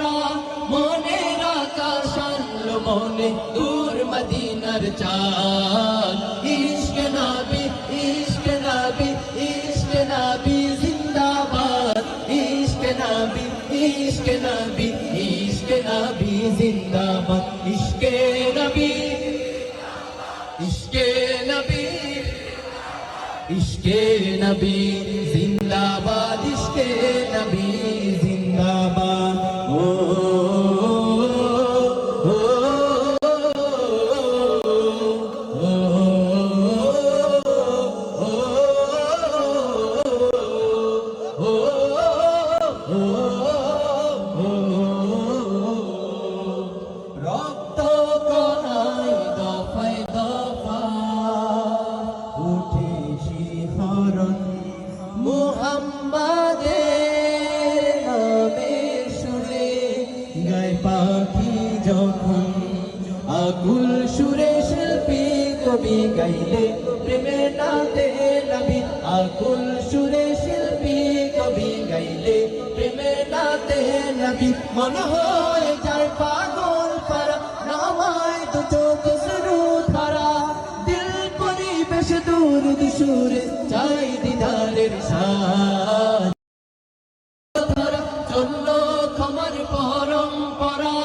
ভরা মনের আকাশ আনলো মনে দূর মদিনার চাঁদ ইশকে নবী ইশকে নবী ইশকে নবী জিন্দাবাদ ইশকে নবী ইশকে নবী ইশকে নবী জিন্দাবাদ ইশকে নবী ইশকে নবী ইশকে নবী জিন্দাবাদ ইশকে নবী জিন্দাবাদ ও রক্ত কণায় দফায় দফা উঠে শিহরণ মুহাম্মাদের নামের সুরে গায় পাখি যখন আকুল সুরে শিল্পী কবি গাইলে প্রেমের নাতে নবী আকুল সুরে শিল্পী কবি গাইলে প্রেমের নাতে নবী মন হয় যায় পাগল পারা নামায় তো চোখ শুরু ধারা দিল পরিবেশ দূর দুসুরে চাই দিদারের সাথ চলল ক্ষমার পরম্পরা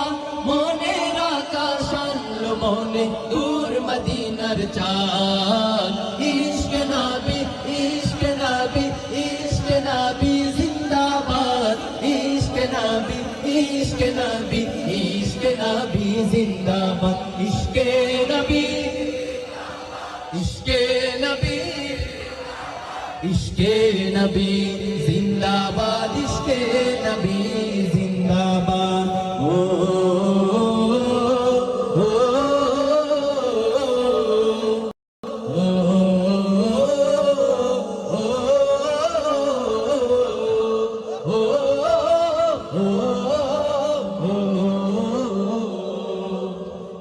মনের আকাশ আনলো মনে দূর মদিনার চাঁদ ইশকে নবী ইশকে নবী ইশকে নবী জিন্দাবাদ ইশকে নবী ইশকে নবী ইশকে নবী জিন্দাবাদ ইশকে নবী ইশকে নবী ইশকে নবী জিন্দাবাদ ইশকে নবী জিন্দাবাদ ও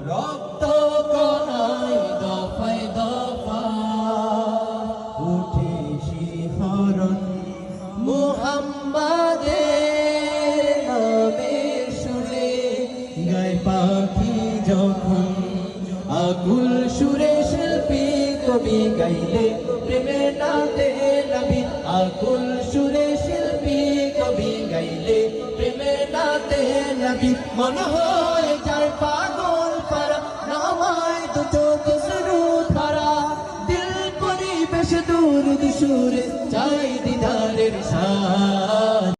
রক্ত কণায় দফায় দফা উঠে শিহরণ মুহাম্মাদের নামের সুরে গায় পাখি যখন আকুল সুরে শিল্পী কবি গাইলে প্রেমের নাতে নবী আকুল সুরে শিল্পী কবি গাইলে প্রেমের নাতে নবী মন হয় যায় পাগল পারা নামায় তো চোখ শুরু ধারা দিল পরিবেশ দূর দুসুরে চাই দিদারের সাথ